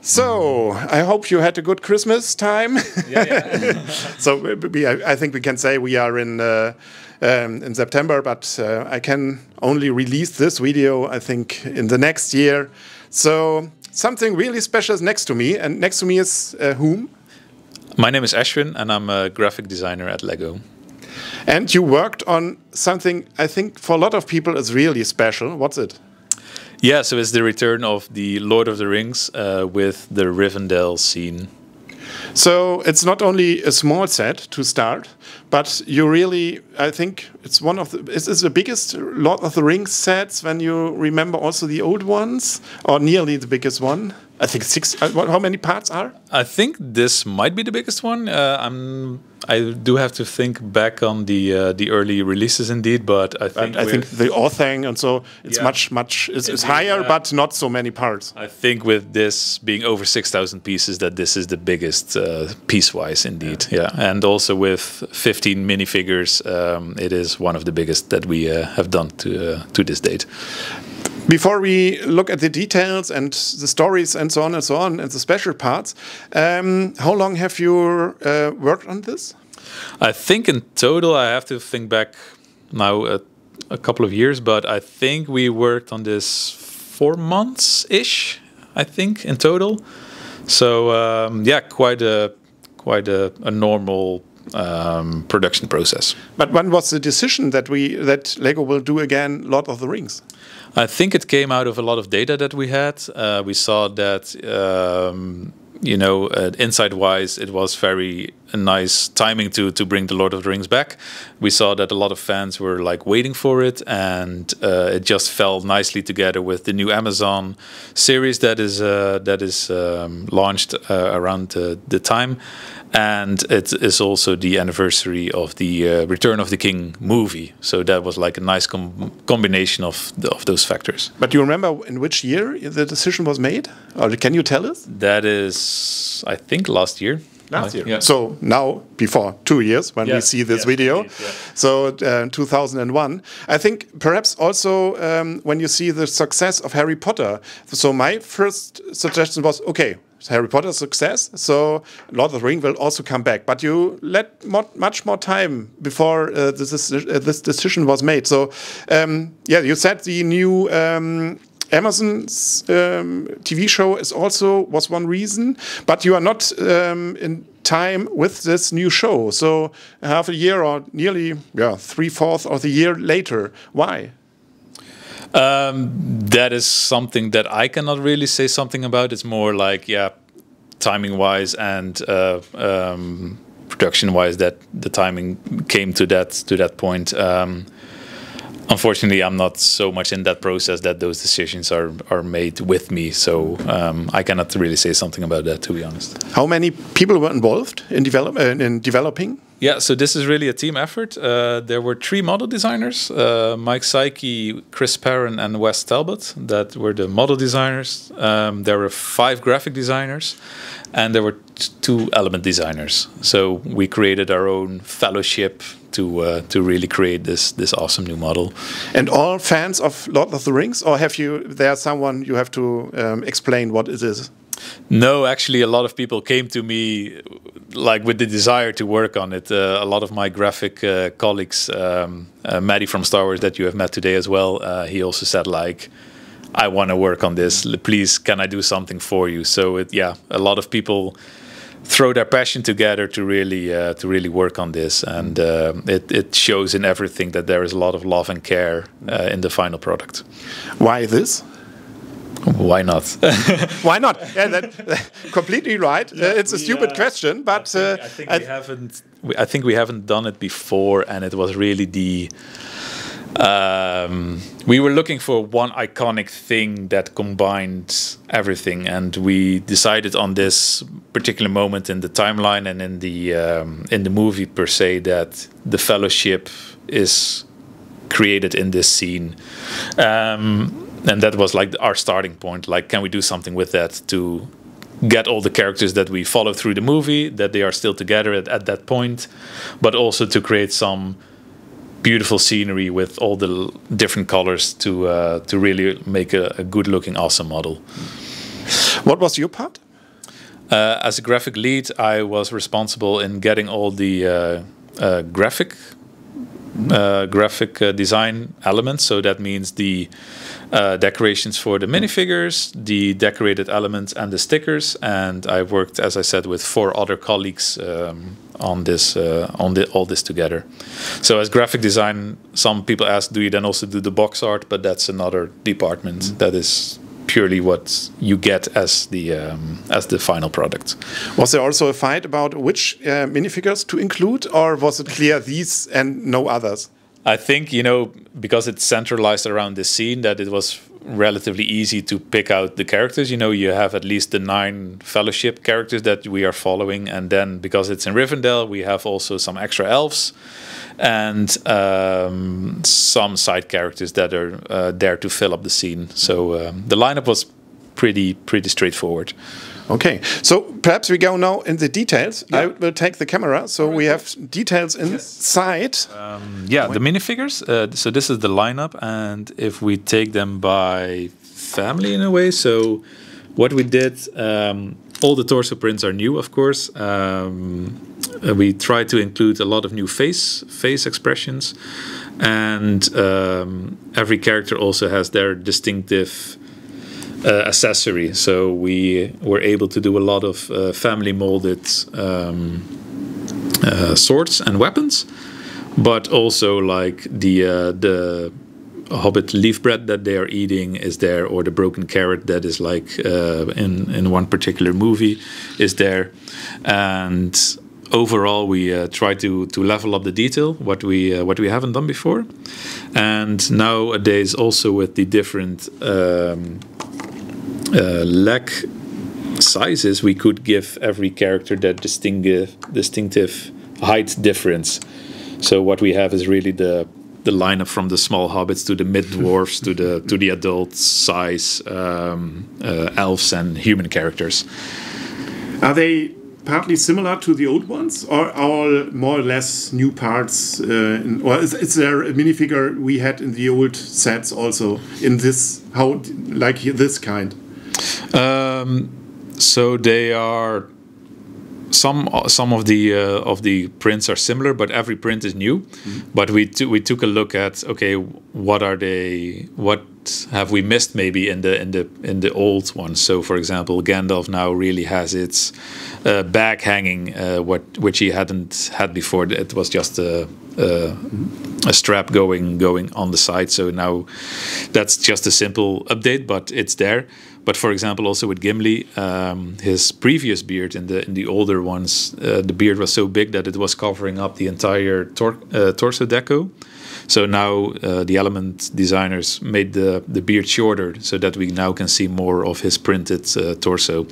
So, I hope you had a good Christmas time. Yeah. So, I think we can say we are in September, but I can only release this video, I think, in the next year. So, something really special is next to me, and next to me is whom? My name is Ashwin, and I'm a graphic designer at LEGO. And you worked on something I think for a lot of people is really special. What's it? Yeah, so it's the return of the Lord of the Rings with the Rivendell scene. So it's not only a small set to start, but you really, I think it's one of the, is the biggest Lord of the Rings sets when you remember also the old ones, or nearly the biggest one. I think 6, how many parts are? I think this might be the biggest one. I do have to think back on the early releases indeed, but I think the Orthang and so it's much it's higher, but not so many parts. I think with this being over 6,000 pieces, that this is the biggest piece-wise indeed. Yeah, and also with 15 minifigures, it is one of the biggest that we have done to this date. Before we look at the details and the stories and so on and the special parts, how long have you worked on this? I think in total, I have to think back now a couple of years, but I think we worked on this 4 months-ish, I think, in total. So yeah, quite a normal production process. But when was the decision that LEGO will do again Lord of the Rings? I think it came out of a lot of data that we had. We saw that, you know, inside-wise, it was very nice timing to bring the Lord of the Rings back. We saw that a lot of fans were like waiting for it, and it just fell nicely together with the new Amazon series that is launched around the time. And it is also the anniversary of the Return of the King movie. So that was like a nice combination of those factors. But you remember in which year the decision was made? Or can you tell us? That is, I think, last year. Last year. Yeah. So now, before 2 years, when we see this video. Indeed, yeah. So 2001. I think perhaps also when you see the success of Harry Potter. So my first suggestion was, okay, Harry Potter success, so Lord of the Rings will also come back. But you let much more time before this decision was made. So yeah, you said the new Amazon's TV show was one reason, but you are not in time with this new show. So half a year or nearly 3/4 of the year later. Why? That is something that I cannot really say something about. It's more like, yeah, timing-wise and production-wise, that the timing came to that point. Unfortunately, I'm not so much in that process that those decisions are made with me. So I cannot really say something about that, to be honest. How many people were involved in developing? Yeah, so this is really a team effort. There were 3 model designers, Mike Psyche, Chris Perrin, and Wes Talbot, that were the model designers. There were 5 graphic designers, and there were 2 element designers. So we created our own fellowship to really create this awesome new model. And all fans of Lord of the Rings, or there someone you have to explain what it is? No, actually, a lot of people came to me like with the desire to work on it. A lot of my graphic colleagues, Maddie from Star Wars that you have met today as well, he also said like, I want to work on this. Please, can I do something for you? So yeah, a lot of people throw their passion together to really work on this, and it shows in everything that there is a lot of love and care in the final product. Why this? Why not? Why not? Yeah, that's completely right. It's a stupid question, but I think we haven't done it before, and it was really the. We were looking for one iconic thing that combined everything, and we decided on this particular moment in the timeline and in the movie per se that the Fellowship is created in this scene. And that was like our starting point. Like, can we do something with that to get all the characters that we follow through the movie, that they are still together at that point, but also to create some beautiful scenery with all the different colors to really make a good-looking, awesome model. What was your part? As a graphic lead, I was responsible in getting all the graphic design elements. So that means the decorations for the minifigures, the decorated elements, and the stickers. And I worked, as I said, with 4 other colleagues on this, all this together. So as graphic design, some people ask, do you then also do the box art? But that's another department. That is purely what you get as the final product. Was there also a fight about which minifigures to include, or was it clear these and no others? I think, you know, because it's centralized around this scene, that it was relatively easy to pick out the characters. You know, you have at least the 9 fellowship characters that we are following, and then because it's in Rivendell, we have also some extra elves and some side characters that are there to fill up the scene. So the lineup was pretty straightforward. Okay, so perhaps we go now in the details. Yeah. I will take the camera, so we have details inside. Yeah, the minifigures. So this is the lineup, and if we take them by family in a way, so what we did, all the torso prints are new, of course. We try to include a lot of new face expressions, and every character also has their distinctive accessory. So we were able to do a lot of family molded swords and weapons, but also like the hobbit leaf bread that they are eating is there, or the broken carrot that is like in one particular movie is there. And overall, we try to level up the detail, what we haven't done before. And nowadays, also with the different leg sizes, we could give every character that distinctive height difference. So what we have is really the lineup from the small hobbits to the mid dwarfs to the adult size elves and human characters. Are they partly similar to the old ones, or all more or less new parts? Or is there a minifigure we had in the old sets also in this, like this kind? So they are some of the prints are similar, but every print is new. Mm-hmm. But we took a look at, okay, what are they? What have we missed maybe in the old ones? So, for example, Gandalf now really has its bag hanging, which he hadn't had before. It was just a strap going on the side. So now that's just a simple update, but it's there. But for example, also with Gimli, his previous beard in the older ones, the beard was so big that it was covering up the entire torso deco. So now the element designers made the beard shorter so that we now can see more of his printed torso.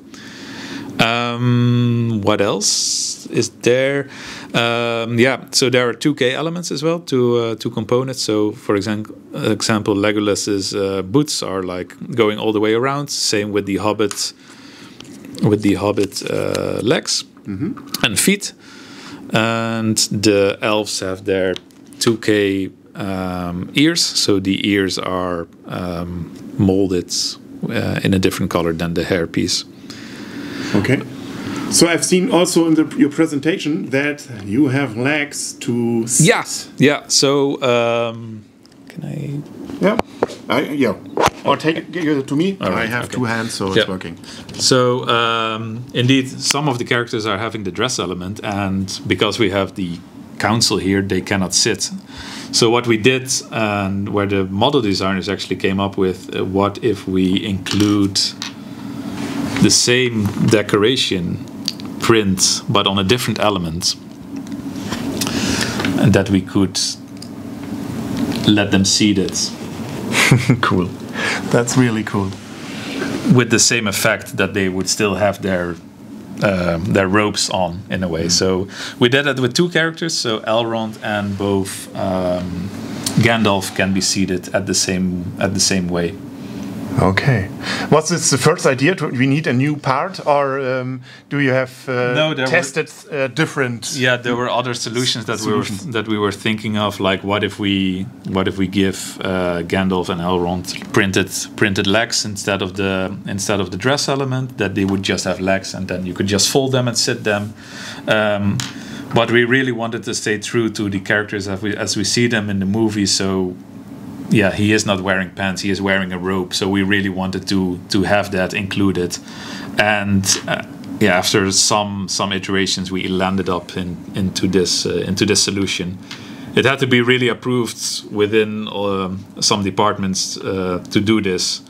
What else is there? Yeah, so there are 2K elements as well, two components. So, for example, Legolas's boots are like going all the way around. Same with the Hobbit, legs and feet. And the elves have their 2K ears. So the ears are molded in a different color than the hair piece. Okay. So I've seen also in your presentation that you have legs to sit. Yeah. So can I? Yeah. Or give it to me. Right, I have 2 hands, so it's working. So indeed, some of the characters are having the dress element, and because we have the council here, they cannot sit. So what we did, and where the model designers actually came up with, what if we include the same decoration print but on a different element, and that we could let them see it. Cool. That's really cool. With the same effect that they would still have their robes on in a way. So we did that with 2 characters. So Elrond and both Gandalf can be seated at the same way. Okay. Was this the first idea? We need a new part, or do you have tested different? Yeah, there were other solutions that we were thinking of. Like, what if we give Gandalf and Elrond printed legs instead of the dress element? That they would just have legs, and then you could just fold them and sit them. But we really wanted to stay true to the characters as we see them in the movie. So. Yeah, he is not wearing pants. He is wearing a robe. So we really wanted to have that included, and after some iterations, we landed up into this solution. It had to be really approved within some departments to do this,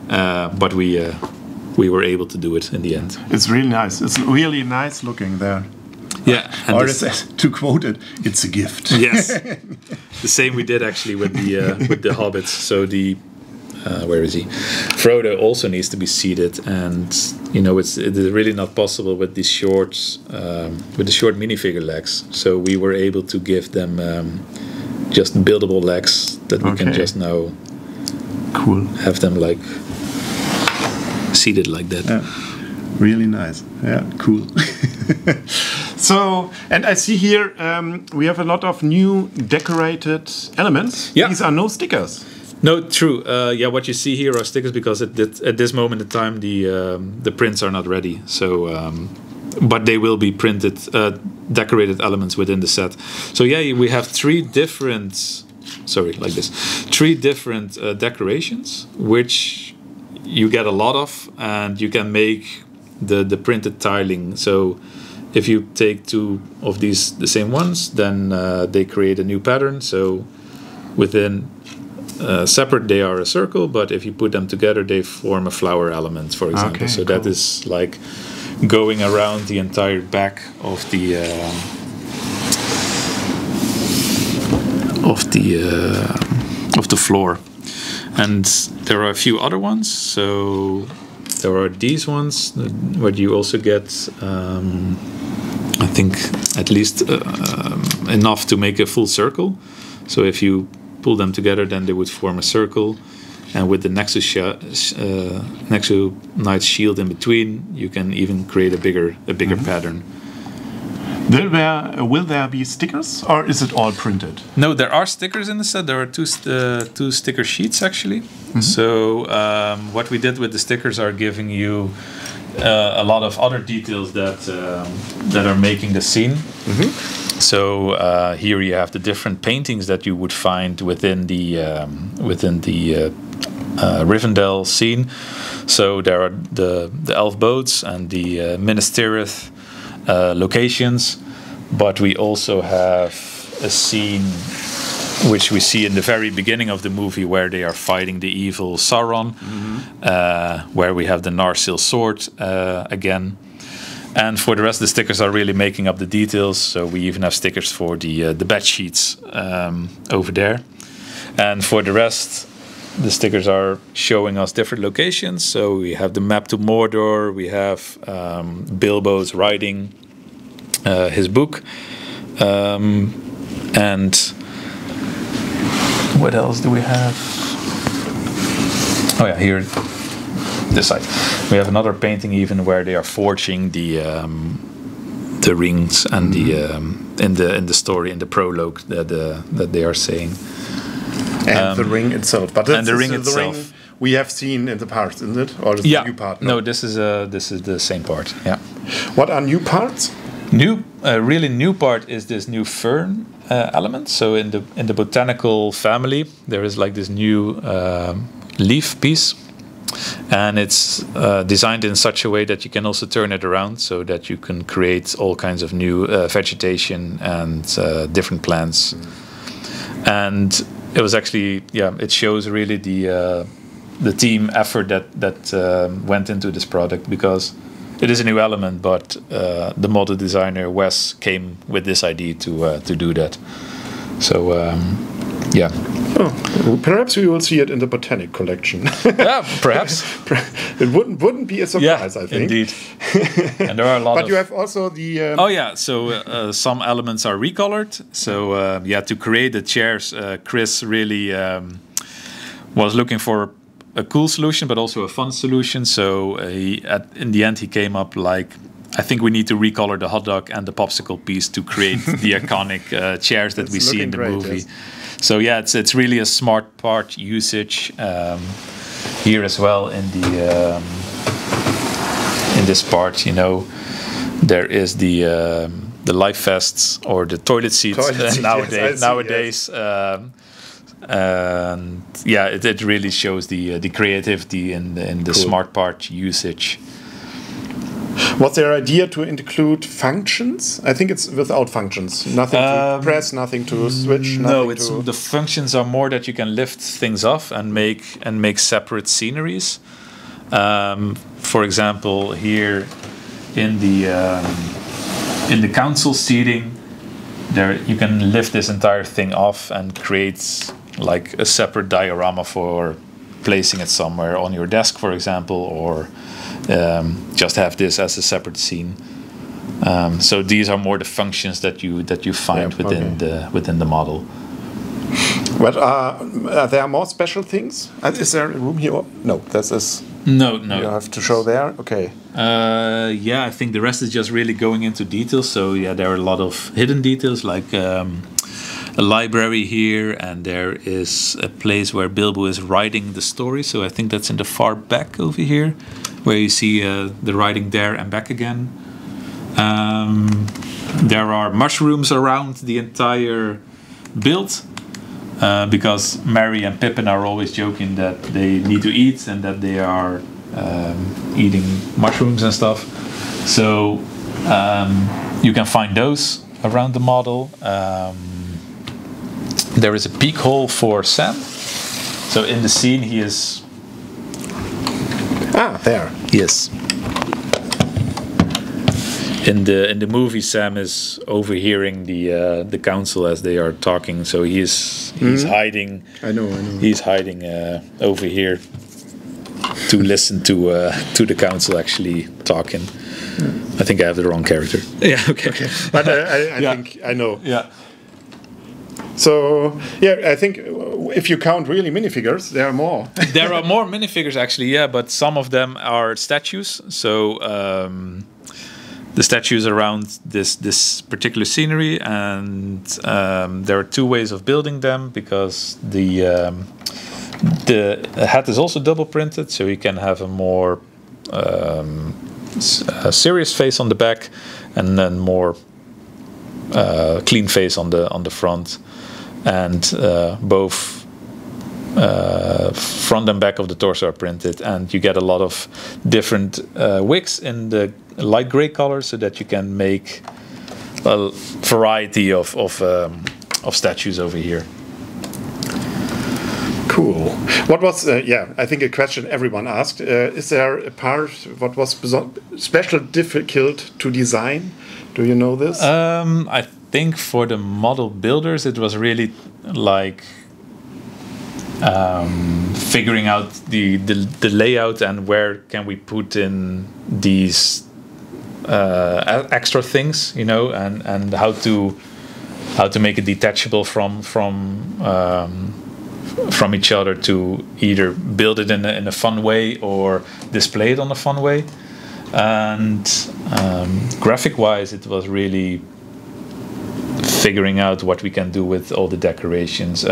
but we were able to do it in the end. It's really nice. It's really nice looking there. Yeah, or to quote it, it's a gift. Yes, the same we did actually with the hobbits. So where is he? Frodo also needs to be seated, and it is really not possible with these short minifigure legs. So we were able to give them just buildable legs that we can just now have them like seated like that. Yeah. Really nice. Yeah, cool. So, and I see here we have a lot of new decorated elements. Yeah. These are no stickers. No, true. What you see here are stickers because at this moment in time the prints are not ready. So, but they will be printed, decorated elements within the set. So we have three different decorations, which you get a lot of, and you can make the printed tiling. So if you take two of these, the same ones, then they create a new pattern. So within separate, they are a circle, but if you put them together, they form a flower element, for example. Okay, so cool. That is like going around the entire back of the floor. And there are a few other ones. So there are these ones where you also get, I think, at least enough to make a full circle. So if you pull them together, then they would form a circle. And with the Nexus Knight's shield in between, you can even create a bigger pattern. Will there be stickers, or is it all printed? No, there are stickers in the set. There are two sticker sheets actually. Mm-hmm. So what we did with the stickers are giving you a lot of other details that are making the scene. Mm-hmm. So here you have the different paintings that you would find within the Rivendell scene. So there are the elf boats and the Minas Tirith locations, but we also have a scene which we see in the very beginning of the movie where they are fighting the evil Sauron, where we have the Narsil sword again. And for the rest, the stickers are really making up the details. So we even have stickers for the bed sheets over there. And for the rest, the stickers are showing us different locations. So we have the map to Mordor. We have Bilbo's writing his book. And what else do we have? Oh yeah, here, this side. We have another painting even where they are forging the rings and in the story, in the prologue that they are saying. And the ring itself. But and the ring itself. Ring we have seen in the past, isn't it? Or is it a new part? No, this is the same part. Yeah. What are new parts? Really new part is this new fern element. So in the botanical family, there is like this new leaf piece, and it's designed in such a way that you can also turn it around, so that you can create all kinds of new vegetation and different plants. And it was actually, it shows really the team effort that went into this product, because it is a new element, but the model designer Wes came with this idea to do that. So Oh, perhaps we will see it in the botanic collection. Yeah, perhaps. It wouldn't be a surprise, I think. Indeed. And there are a lot. But you have also the. So some elements are recolored. So to create the chairs, Chris really was looking for a cool solution, but also a fun solution. So in the end, he came up like, I think we need to recolor the hot dog and the popsicle piece to create the iconic chairs that we see in the movie. Yes. So yeah, it's really a smart part usage here as well in the in this part. You know, there is the life vests or the toilet seats nowadays. And yeah, it really shows the creativity in the smart part usage. Was their idea to include functions? I think it's without functions. Nothing to press, nothing to switch. No, the functions are more that you can lift things off and make separate sceneries. For example, here in the council seating, there you can lift this entire thing off and create like a separate diorama for placing it somewhere on your desk, for example, or just have this as a separate scene. So these are more the functions that you find within the model. But there are more special things? Is there a room here? No, this is... No. You have to show there? Okay. Yeah, I think the rest is just really going into details. So yeah, there are a lot of hidden details, like a library here, and there is a place where Bilbo is writing the story. So I think that's in the far back over here, where you see the writing there and back again. There are mushrooms around the entire build. Because Merry and Pippin are always joking that they need to eat and that they are eating mushrooms and stuff. So you can find those around the model. There is a peek hole for Sam. So in the scene he is... there. Yes. In the movie, Sam is overhearing the council as they are talking, so he's hiding. I know. He's hiding over here to listen to the council actually talking. I think I have the wrong character. Yeah. Okay. But I think I know. Yeah. So yeah, I think if you count really minifigures, there are more. There are more minifigures actually, yeah, but some of them are statues. So. The statues around this particular scenery, and there are two ways of building them, because the hat is also double printed, so you can have a more a serious face on the back, and then more clean face on the front, and both front and back of the torso are printed, and you get a lot of different wigs in the light gray color, so that you can make a variety of statues over here. Cool. What was I think a question everyone asked, is there a part what was special difficult to design? Do you know this? I think for the model builders it was really like figuring out the layout and where can we put in these extra things, you know, and how to make it detachable from each other, to either build it in a fun way or display it on a fun way. And graphic wise, it was really figuring out what we can do with all the decorations.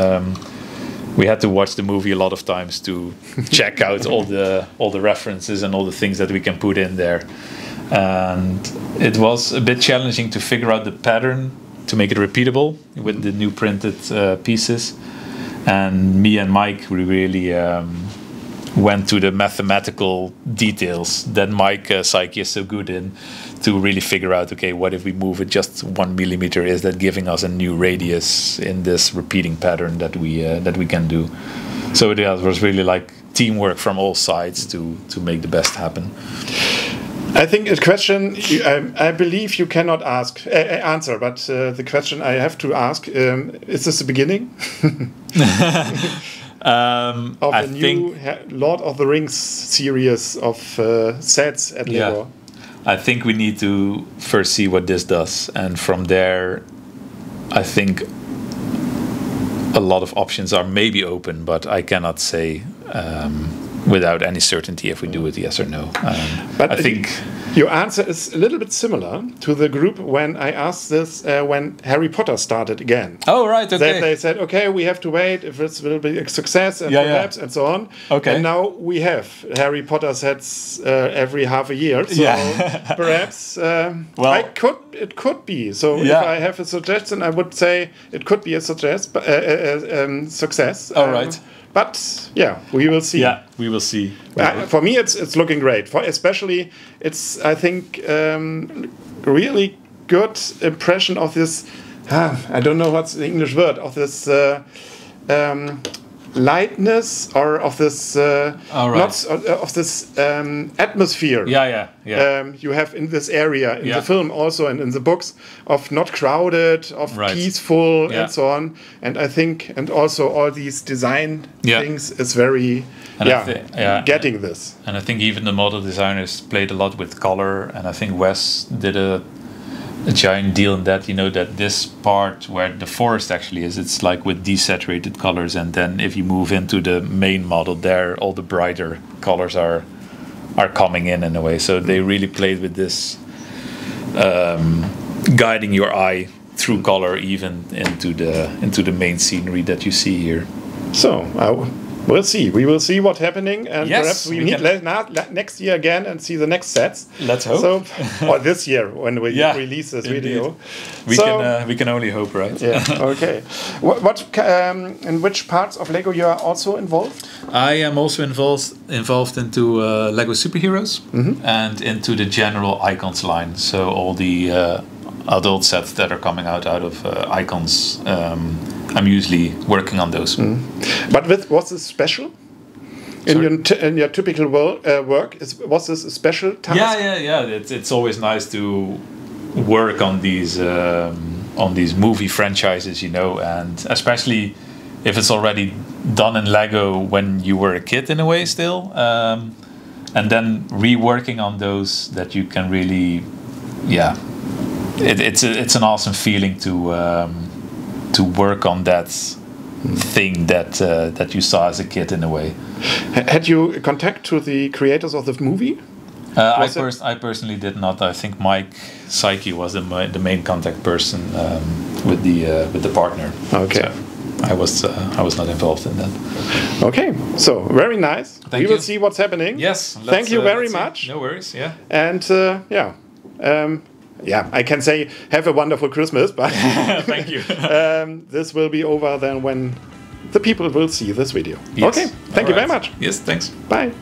We had to watch the movie a lot of times to check out all the references and all the things that we can put in there. And it was a bit challenging to figure out the pattern to make it repeatable with the new printed pieces. And me and Mike, we really went to the mathematical details that Mike Psyche is so good in, to really figure out, okay, what if we move it just 1 millimeter? Is that giving us a new radius in this repeating pattern that we can do? So it was really like teamwork from all sides to make the best happen. I think a question I believe you cannot answer, but the question I have to ask, is this the beginning of a new Lord of the Rings series of sets at LEGO? I think we need to first see what this does, and from there I think a lot of options are maybe open, but I cannot say without any certainty if we do it yes or no. But I think your answer is a little bit similar to the group when I asked this when Harry Potter started again. Oh, right, okay. They said, okay, we have to wait if it will be a success and perhaps and so on. Okay. And now we have Harry Potter sets every half a year. So perhaps it could be. So if I have a suggestion, I would say it could be a success. All right. But yeah, we will see. Yeah, we will see. For me, it's looking great. Especially, it's I think really good impression of this. I don't know what's the English word of this lightness or of this of this atmosphere. You have in this area in the film also and in the books of not crowded, of peaceful and so on. And I think and also all these design things is very getting this. And I think even the model designers played a lot with color. And I think Wes did a giant deal in that, that this part where the forest actually is, it's like with desaturated colors, and then if you move into the main model there, all the brighter colors are coming in a way. So they really played with this, guiding your eye through color even into the main scenery that you see here. So we'll see. We will see what's happening, and perhaps we meet next year again and see the next sets. Let's hope. So, or this year when we release this video. We can only hope, right? Yeah. Okay. In which parts of Lego you are also involved? I am also involved into Lego Superheroes and into the general Icons line. So all the adult sets that are coming out of Icons. I'm usually working on those. But was this special? In your typical work, was this a special task? Yeah. It's always nice to work on these movie franchises, and especially if it's already done in Lego when you were a kid in a way still, and then reworking on those that you can really, it's an awesome feeling to work on that thing that you saw as a kid in a way. Had you contact to the creators of the movie? I personally did not. I think Mike Psyche was the main contact person with the partner. Okay. So I was not involved in that. Okay, so very nice. Thank you. We will see what's happening. Yes. Thank you very much. No worries. Yeah. And I can say have a wonderful Christmas, but thank you. This will be over then when the people will see this video. Yes. Okay, thank you very much. Yes, thanks. Bye.